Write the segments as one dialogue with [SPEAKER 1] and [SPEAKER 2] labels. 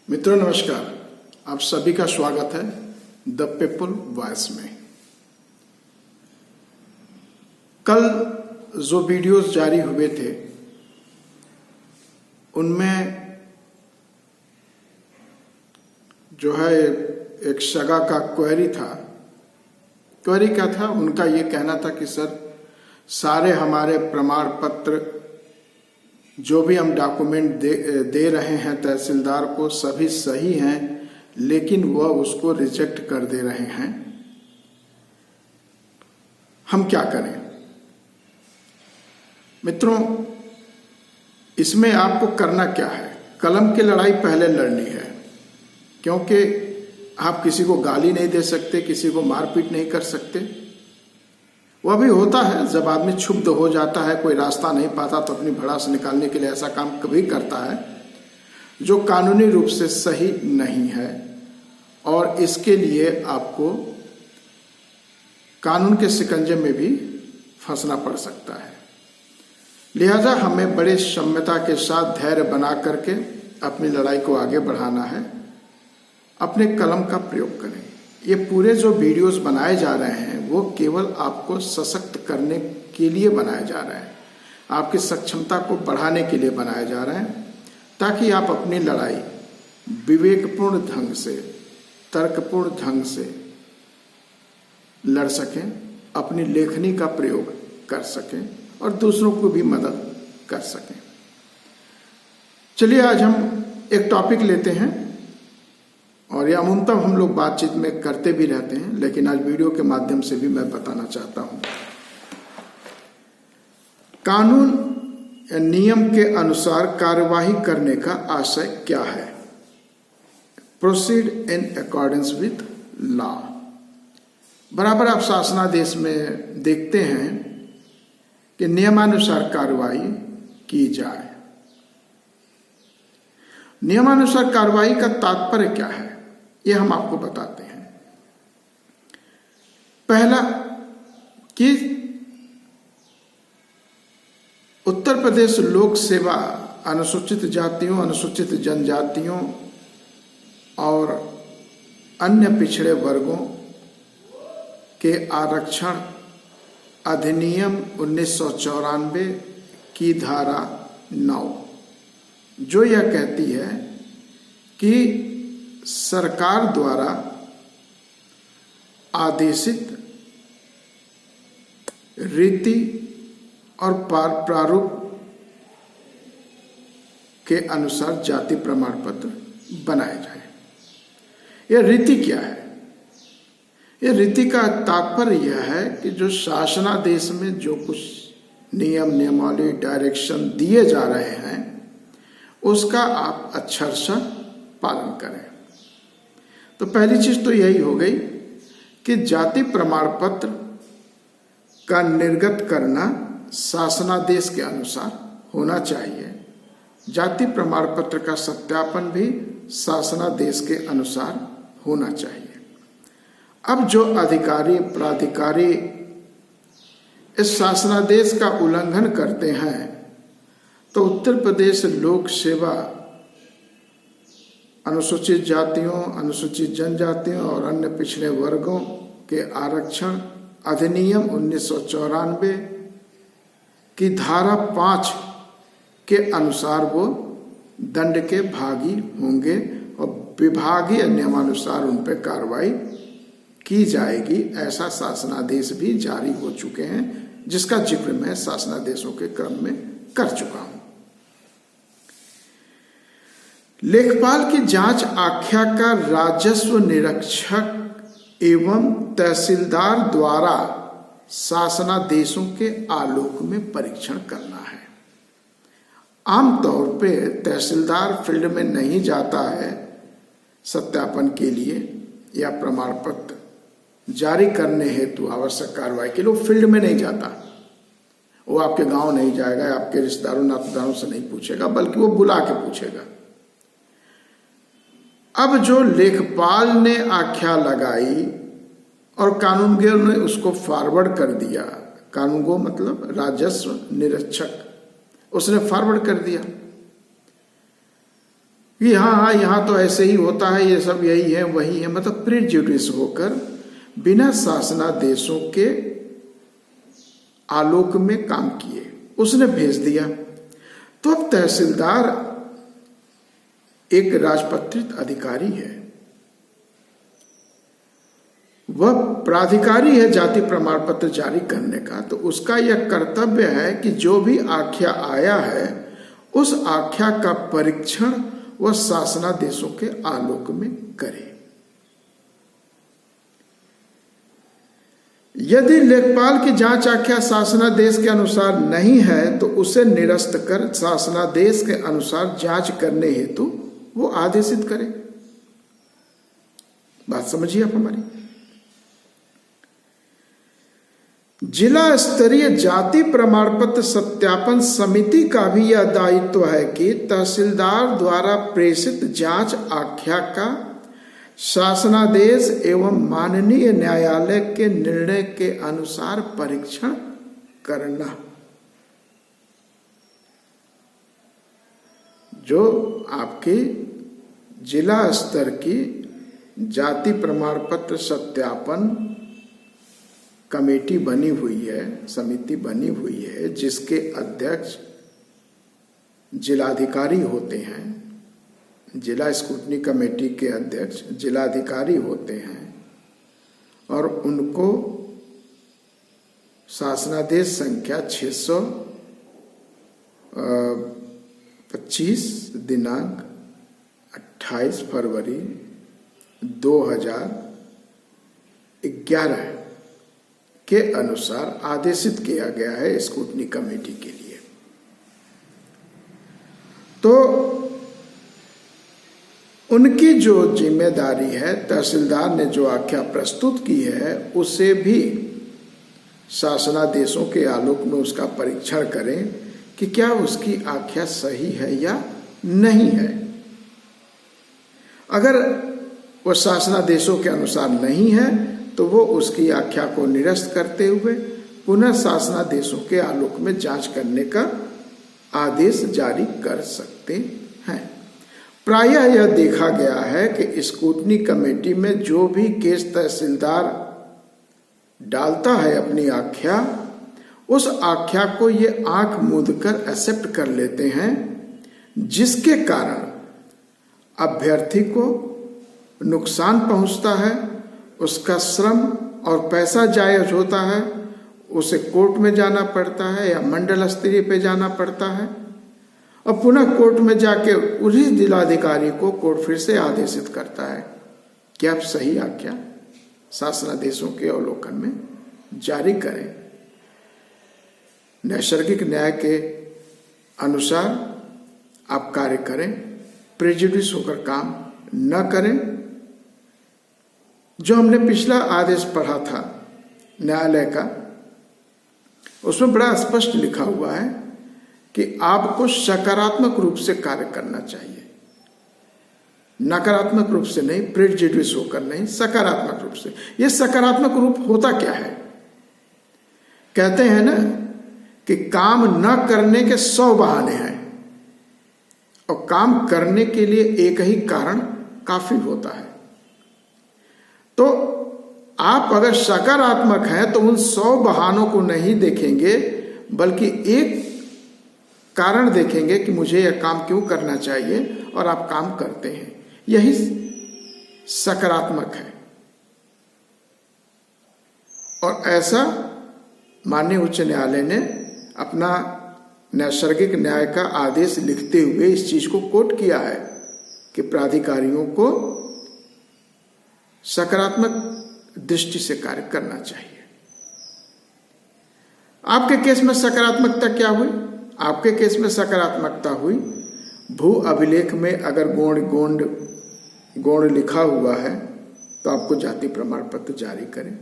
[SPEAKER 1] मित्रों नमस्कार, आप सभी का स्वागत है द पीपल वॉइस में। कल जो वीडियोस जारी हुए थे उनमें जो है एक सगा का क्वेरी था। क्वेरी क्या था? उनका ये कहना था कि सर सारे हमारे प्रमाण पत्र जो भी हम डॉक्यूमेंट दे रहे हैं तहसीलदार को सभी सही हैं, लेकिन वह उसको रिजेक्ट कर दे रहे हैं। हम क्या करें? मित्रों, इसमें आपको करना क्या है? कलम की लड़ाई पहले लड़नी है, क्योंकि आप किसी को गाली नहीं दे सकते, किसी को मारपीट नहीं कर सकते। वह भी होता है जब आदमी क्षुब्ध हो जाता है, कोई रास्ता नहीं पाता तो अपनी भड़ास निकालने के लिए ऐसा काम कभी करता है जो कानूनी रूप से सही नहीं है, और इसके लिए आपको कानून के शिकंजे में भी फंसना पड़ सकता है। लिहाजा हमें बड़े क्षमता के साथ धैर्य बना करके अपनी लड़ाई को आगे बढ़ाना है। अपने कलम का प्रयोग करें। ये पूरे जो वीडियोस बनाए जा रहे हैं वो केवल आपको सशक्त करने के लिए बनाए जा रहे हैं, आपकी सक्षमता को बढ़ाने के लिए बनाए जा रहे हैं, ताकि आप अपनी लड़ाई विवेकपूर्ण ढंग से, तर्कपूर्ण ढंग से लड़ सकें, अपनी लेखनी का प्रयोग कर सकें और दूसरों को भी मदद कर सकें। चलिए आज हम एक टॉपिक लेते हैं, और यह अमूमतः हम लोग बातचीत में करते भी रहते हैं, लेकिन आज वीडियो के माध्यम से भी मैं बताना चाहता हूं। कानून या नियम के अनुसार कार्यवाही करने का आशय क्या है? Proceed in accordance with law. बराबर आप शासनादेश में देखते हैं कि नियमानुसार कार्यवाही की जाए। नियमानुसार कार्यवाही का तात्पर्य क्या है, यह हम आपको बताते हैं। पहला कि उत्तर प्रदेश लोक सेवा अनुसूचित जातियों, अनुसूचित जनजातियों और अन्य पिछड़े वर्गों के आरक्षण अधिनियम 1994 की धारा 9 जो यह कहती है कि सरकार द्वारा आदेशित रीति और प्रारूप के अनुसार जाति प्रमाण पत्र बनाए जाए। यह रीति क्या है? यह रीति का तात्पर्य यह है कि जो शासनादेश में जो कुछ नियम, नियमावली, डायरेक्शन दिए जा रहे हैं उसका आप अक्षरशः पालन करें। तो पहली चीज तो यही हो गई कि जाति प्रमाण पत्र का निर्गत करना शासनादेश के अनुसार होना चाहिए। जाति प्रमाण पत्र का सत्यापन भी शासनादेश के अनुसार होना चाहिए। अब जो अधिकारी, प्राधिकारी इस शासनादेश का उल्लंघन करते हैं तो उत्तर प्रदेश लोक सेवा अनुसूचित जातियों, अनुसूचित जनजातियों और अन्य पिछड़े वर्गों के आरक्षण अधिनियम 1994 की धारा 5 के अनुसार वो दंड के भागी होंगे और विभागीय नियमानुसार उन पर कार्रवाई की जाएगी। ऐसा शासनादेश भी जारी हो चुके हैं, जिसका जिक्र मैं शासनादेशों के क्रम में कर चुका हूं। लेखपाल की जांच आख्या का राजस्व निरीक्षक एवं तहसीलदार द्वारा शासनादेशों के आलोक में परीक्षण करना है। आमतौर पे तहसीलदार फील्ड में नहीं जाता है सत्यापन के लिए या प्रमाण पत्र जारी करने हेतु आवश्यक कार्रवाई के लिए। वो फील्ड में नहीं जाता, वो आपके गांव नहीं जाएगा, आपके रिश्तेदारों नातेदारों से नहीं पूछेगा, बल्कि वो बुला के पूछेगा। अब जो लेखपाल ने आख्या लगाई और कानूनगो ने उसको फॉरवर्ड कर दिया, कानूनगो मतलब राजस्व निरीक्षक, उसने फॉरवर्ड कर दिया, कि हाँ हाँ यहाँ तो ऐसे ही होता है, ये सब यही है वही है, मतलब प्रेजुडिस होकर बिना शासनादेशों के आलोक में काम किए उसने भेज दिया। तो अब तहसीलदार एक राजपत्रित अधिकारी है, वह प्राधिकारी है जाति प्रमाण पत्र जारी करने का। तो उसका यह कर्तव्य है कि जो भी आख्या आया है उस आख्या का परीक्षण वह शासनादेशों के आलोक में करे। यदि लेखपाल की जांच आख्या शासनादेश के अनुसार नहीं है तो उसे निरस्त कर शासनादेश के अनुसार जांच करने हेतु वो आदेशित करे। बात समझिए आप हमारी। जिला स्तरीय जाति प्रमाण पत्र सत्यापन समिति का भी यह दायित्व है कि तहसीलदार द्वारा प्रेषित जांच आख्या का शासनादेश एवं माननीय न्यायालय के निर्णय के अनुसार परीक्षण करना। जो आपकी जिला स्तर की जाति प्रमाण पत्र सत्यापन कमेटी बनी हुई है, समिति बनी हुई है, जिसके अध्यक्ष जिलाधिकारी होते हैं, जिला स्क्रूटनी कमेटी के अध्यक्ष जिलाधिकारी होते हैं और उनको शासनादेश संख्या 625 दिनांक 28 फरवरी 2011 के अनुसार आदेशित किया गया है स्क्रूटनी कमेटी के लिए। तो उनकी जो जिम्मेदारी है, तहसीलदार ने जो आख्या प्रस्तुत की है उसे भी शासनादेशों के आलोक में उसका परीक्षण करें कि क्या उसकी आख्या सही है या नहीं है। अगर वह शासनादेशों के अनुसार नहीं है तो वो उसकी आख्या को निरस्त करते हुए पुनः शासनादेशों के आलोक में जांच करने का आदेश जारी कर सकते हैं। प्रायः यह देखा गया है कि स्क्रूटनी कमेटी में जो भी केस तहसीलदार डालता है अपनी आख्या, उस आख्या को ये आंख मूंद कर एक्सेप्ट कर लेते हैं, जिसके कारण अभ्यर्थी को नुकसान पहुंचता है, उसका श्रम और पैसा जायज होता है, उसे कोर्ट में जाना पड़ता है या मंडल स्तरीय पे जाना पड़ता है और पुनः कोर्ट में जाके उसी जिलाधिकारी को कोर्ट फिर से आदेशित करता है कि आप सही आख्या शासनादेशों के अवलोकन में जारी करें, नैसर्गिक न्याय के अनुसार आप कार्य करें, प्रेजुडिस होकर काम न करें। जो हमने पिछला आदेश पढ़ा था न्यायालय का, उसमें बड़ा स्पष्ट लिखा हुआ है कि आपको सकारात्मक रूप से कार्य करना चाहिए, नकारात्मक रूप से नहीं, प्रेजुडिस होकर नहीं, सकारात्मक रूप से। यह सकारात्मक रूप होता क्या है? कहते हैं ना कि काम न करने के 100 बहाने हैं और काम करने के लिए एक ही कारण काफी होता है। तो आप अगर सकारात्मक हैं तो उन 100 बहानों को नहीं देखेंगे, बल्कि एक कारण देखेंगे कि मुझे यह काम क्यों करना चाहिए और आप काम करते हैं। यही सकारात्मक है। और ऐसा माननीय उच्च न्यायालय ने अपना नैसर्गिक न्याय का आदेश लिखते हुए इस चीज को कोट किया है कि प्राधिकारियों को सकारात्मक दृष्टि से कार्य करना चाहिए। आपके केस में सकारात्मकता क्या हुई? आपके केस में सकारात्मकता हुई, भू अभिलेख में अगर गौण लिखा हुआ है तो आपको जाति प्रमाण पत्र जारी करें।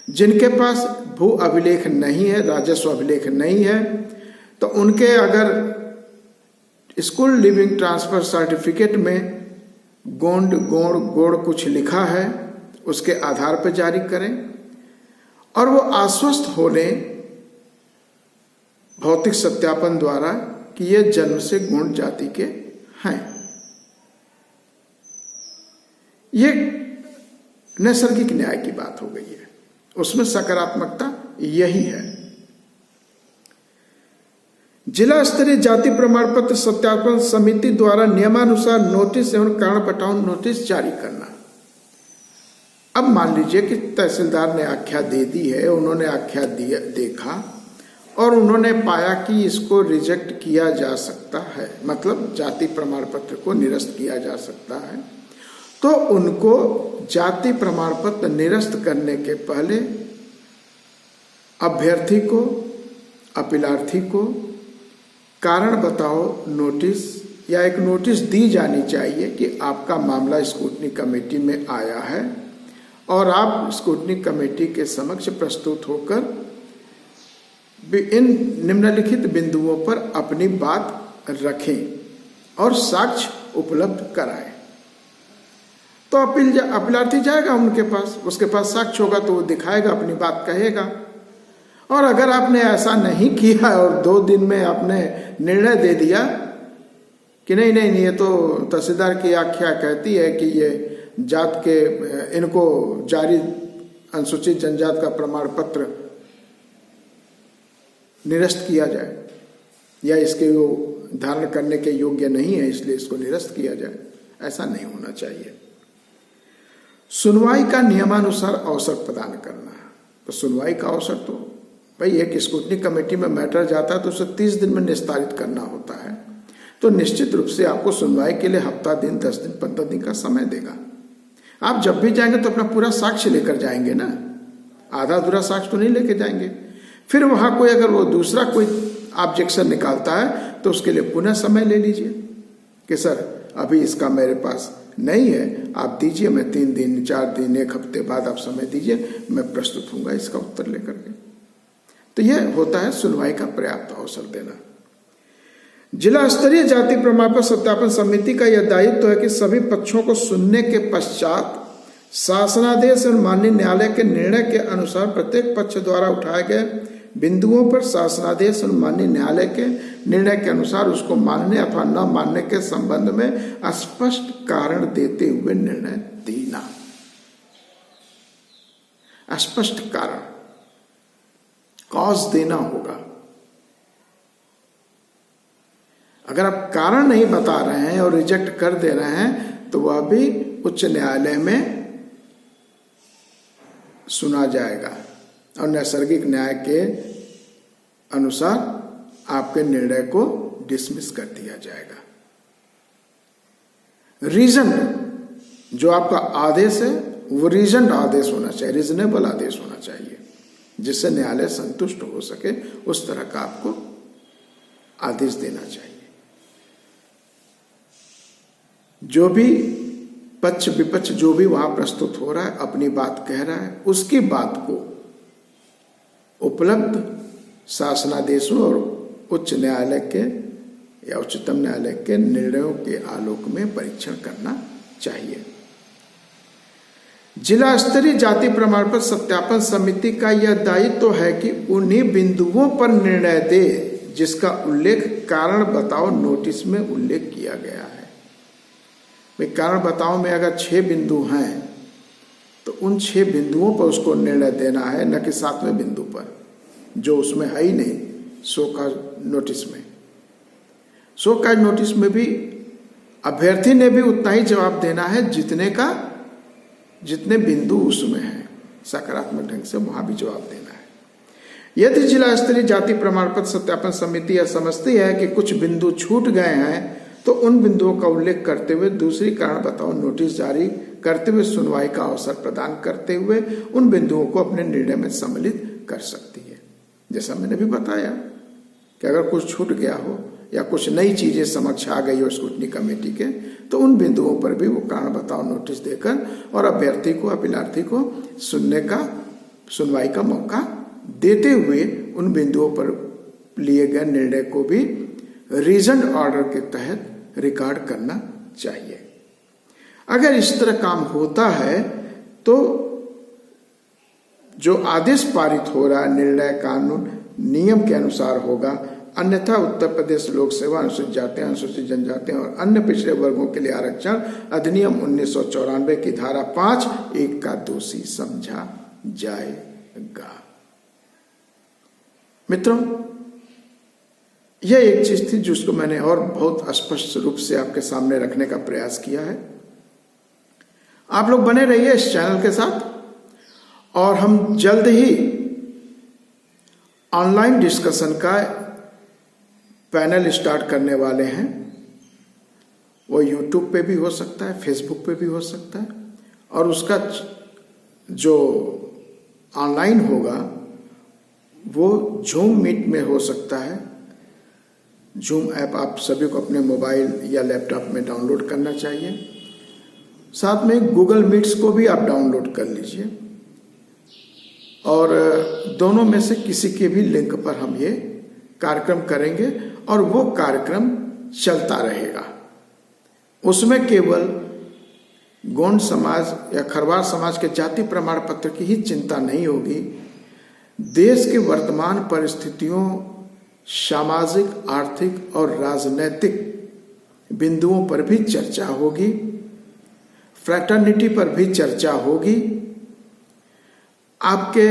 [SPEAKER 1] जिनके पास भू अभिलेख नहीं है, राजस्व अभिलेख नहीं है, तो उनके अगर स्कूल लिविंग ट्रांसफर सर्टिफिकेट में गोड़ कुछ लिखा है, उसके आधार पर जारी करें और वो आश्वस्त हो लें भौतिक सत्यापन द्वारा कि ये जन्म से गौड़ जाति के हैं। ये नैसर्गिक न्याय की बात हो गई है, उसमें सकारात्मकता यही है। जिला स्तरीय जाति प्रमाण पत्र सत्यापन समिति द्वारा नियमानुसार नोटिस एवं कारण बताओ नोटिस जारी करना। अब मान लीजिए कि तहसीलदार ने आख्या दे दी है, उन्होंने आख्या देखा और उन्होंने पाया कि इसको रिजेक्ट किया जा सकता है, मतलब जाति प्रमाण पत्र को निरस्त किया जा सकता है, तो उनको जाति प्रमाण पत्र निरस्त करने के पहले अभ्यर्थी को, अपीलार्थी को कारण बताओ नोटिस या एक नोटिस दी जानी चाहिए कि आपका मामला स्क्रूटनी कमेटी में आया है और आप स्क्रूटनी कमेटी के समक्ष प्रस्तुत होकर इन निम्नलिखित बिंदुओं पर अपनी बात रखें और साक्ष्य उपलब्ध कराएं। तो अपीलार्थी जाएगा उनके पास, उसके पास साक्ष्य होगा तो वो दिखाएगा, अपनी बात कहेगा। और अगर आपने ऐसा नहीं किया और 2 दिन में आपने निर्णय दे दिया कि नहीं नहीं ये तो तहसीलदार की आख्या कहती है कि ये जात के इनको जारी अनुसूचित जनजात का प्रमाण पत्र निरस्त किया जाए या इसके वो धारण करने के योग्य नहीं है इसलिए इसको निरस्त किया जाए, ऐसा नहीं होना चाहिए। सुनवाई का नियमानुसार अवसर प्रदान करना। तो सुनवाई का अवसर तो भाई एक स्क्रूटनी कमेटी में मैटर जाता है तो उसे 30 दिन में निस्तारित करना होता है, तो निश्चित रूप से आपको सुनवाई के लिए हफ्ता दिन, 10 दिन, 15 दिन का समय देगा। आप जब भी जाएंगे तो अपना पूरा साक्ष्य लेकर जाएंगे ना, आधा अधूरा साक्ष्य तो नहीं लेके जाएंगे। फिर वहां कोई अगर वो दूसरा कोई ऑब्जेक्शन निकालता है तो उसके लिए पुनः समय ले लीजिए कि सर अभी इसका मेरे पास नहीं है, आप दीजिए, मैं 3 दिन, 4 दिन, 1 हफ्ते बाद आप समय दीजिए, मैं प्रस्तुत होऊंगा इसका उत्तर लेकर के। तो यह होता है सुनवाई का पर्याप्त अवसर देना। जिला स्तरीय जाति प्रमाण पत्र सत्यापन समिति का यह दायित्व है कि सभी पक्षों को सुनने के पश्चात शासनादेश और माननीय न्यायालय के निर्णय के अनुसार प्रत्येक पक्ष द्वारा उठाए गए बिंदुओं पर शासनादेश और माननीय न्यायालय के निर्णय के अनुसार उसको मानने अथवा न मानने के संबंध में स्पष्ट कारण देते हुए निर्णय देना। स्पष्ट कारण, कॉज देना होगा। अगर आप कारण नहीं बता रहे हैं और रिजेक्ट कर दे रहे हैं तो वह भी उच्च न्यायालय में सुना जाएगा और नैसर्गिक न्याय के अनुसार आपके निर्णय को डिसमिस कर दिया जाएगा। रीजन जो आपका आदेश है वो रीजन आदेश होना चाहिए, रीजनेबल आदेश होना चाहिए, जिससे न्यायालय संतुष्ट हो सके, उस तरह का आपको आदेश देना चाहिए। जो भी पक्ष विपक्ष जो भी वहां प्रस्तुत हो रहा है, अपनी बात कह रहा है, उसकी बात को उपलब्ध शासनादेशों और उच्च न्यायालय के या उच्चतम न्यायालय के निर्णयों के आलोक में परीक्षण करना चाहिए। जिला स्तरीय जाति प्रमाण पत्र सत्यापन समिति का यह दायित्व है कि उन्हीं बिंदुओं पर निर्णय दे जिसका उल्लेख कारण बताओ नोटिस में उल्लेख किया गया है। भाई कारण बताओ में अगर 6 बिंदु हैं तो उन 6 बिंदुओं पर उसको निर्णय देना है, न कि 7वें बिंदु पर जो उसमें है ही नहीं। शो काज नोटिस में, शो काज नोटिस में भी अभ्यर्थी ने भी उतना ही जवाब देना है जितने बिंदु उसमें हैं, सकारात्मक ढंग से वहां भी जवाब देना है। यदि जिला स्तरीय जाति प्रमाण पत्र सत्यापन समिति यह समझती है कि कुछ बिंदु छूट गए हैं तो उन बिंदुओं का उल्लेख करते हुए दूसरी कारण बताओ नोटिस जारी करते हुए सुनवाई का अवसर प्रदान करते हुए उन बिंदुओं को अपने निर्णय में सम्मिलित कर सकती है। जैसा मैंने भी बताया कि अगर कुछ छूट गया हो या कुछ नई चीजें समक्ष आ गई हो स्क्रूटनी कमेटी के, तो उन बिंदुओं पर भी वो कारण बताओ नोटिस देकर और अभ्यर्थी को, अपीलार्थी को सुनवाई का मौका देते हुए उन बिंदुओं पर लिए गए निर्णय को भी रीजन ऑर्डर के तहत रिकॉर्ड करना चाहिए। अगर इस तरह काम होता है तो जो आदेश पारित हो रहा है निर्णय कानून नियम के अनुसार होगा, अन्यथा उत्तर प्रदेश लोक सेवा अनुसूचित जातियां, अनुसूचित जनजातियां और अन्य पिछड़े वर्गों के लिए आरक्षण अधिनियम 1994 की धारा 5(1) का दोषी समझा जाएगा। मित्रों, यह एक चीज थी जिसको मैंने और बहुत स्पष्ट रूप से आपके सामने रखने का प्रयास किया है। आप लोग बने रहिए इस चैनल के साथ और हम जल्द ही ऑनलाइन डिस्कशन का पैनल स्टार्ट करने वाले हैं। वो यूट्यूब पे भी हो सकता है, फेसबुक पे भी हो सकता है और उसका जो ऑनलाइन होगा वो जूम मीट में हो सकता है। जूम ऐप आप सभी को अपने मोबाइल या लैपटॉप में डाउनलोड करना चाहिए। साथ में गूगल मीट्स को भी आप डाउनलोड कर लीजिए और दोनों में से किसी के भी लिंक पर हम ये कार्यक्रम करेंगे और वो कार्यक्रम चलता रहेगा। उसमें केवल गोंड समाज या खरवार समाज के जाति प्रमाण पत्र की ही चिंता नहीं होगी, देश के वर्तमान परिस्थितियों, सामाजिक, आर्थिक और राजनैतिक बिंदुओं पर भी चर्चा होगी, फ्रैटर्निटी पर भी चर्चा होगी, आपके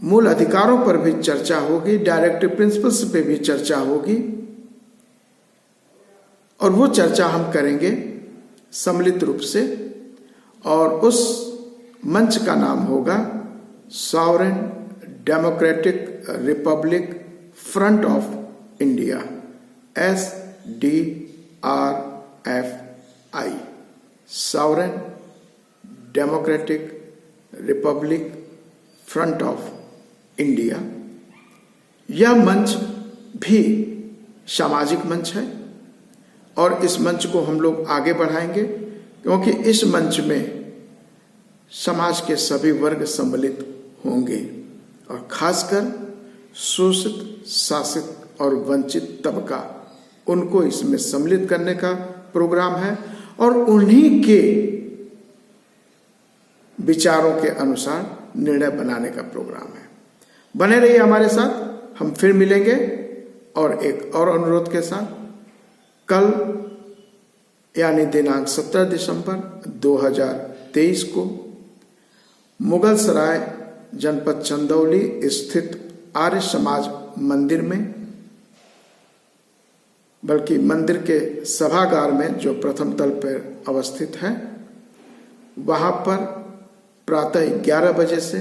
[SPEAKER 1] मूल अधिकारों पर भी चर्चा होगी, डायरेक्टिव प्रिंसिपल्स पे भी चर्चा होगी और वो चर्चा हम करेंगे सम्मिलित रूप से और उस मंच का नाम होगा sovereign democratic Republic front of India, SDRFI, sovereign democratic Republic front of India. यह मंच भी सामाजिक मंच है और इस मंच को हम लोग आगे बढ़ाएंगे क्योंकि इस मंच में समाज के सभी वर्ग सम्मिलित होंगे और खासकर शोषित, शासित और वंचित तबका, उनको इसमें सम्मिलित करने का प्रोग्राम है और उन्हीं के विचारों के अनुसार निर्णय बनाने का प्रोग्राम है। बने रहिए हमारे साथ, हम फिर मिलेंगे और एक और अनुरोध के साथ। कल यानी दिनांक 17 दिसंबर 2023 को मुगल सराय जनपद चंदौली स्थित आर्य समाज मंदिर में, बल्कि मंदिर के सभागार में जो प्रथम तल पर अवस्थित है, वहां पर प्रातः 11 बजे से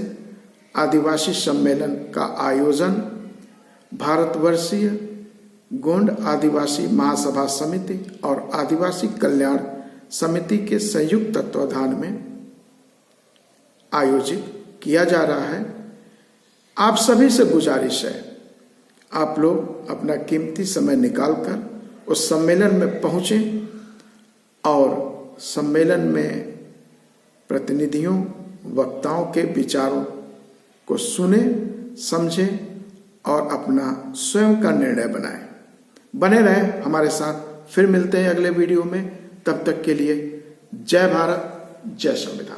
[SPEAKER 1] आदिवासी सम्मेलन का आयोजन भारतवर्षीय गोंड आदिवासी महासभा समिति और आदिवासी कल्याण समिति के संयुक्त तत्वाधान में आयोजित किया जा रहा है। आप सभी से गुजारिश है, आप लोग अपना कीमती समय निकालकर उस सम्मेलन में पहुंचें और सम्मेलन में प्रतिनिधियों, वक्ताओं के विचारों को सुने, समझें और अपना स्वयं का निर्णय बनाएं। बने रहें हमारे साथ, फिर मिलते हैं अगले वीडियो में। तब तक के लिए जय भारत, जय संविधान।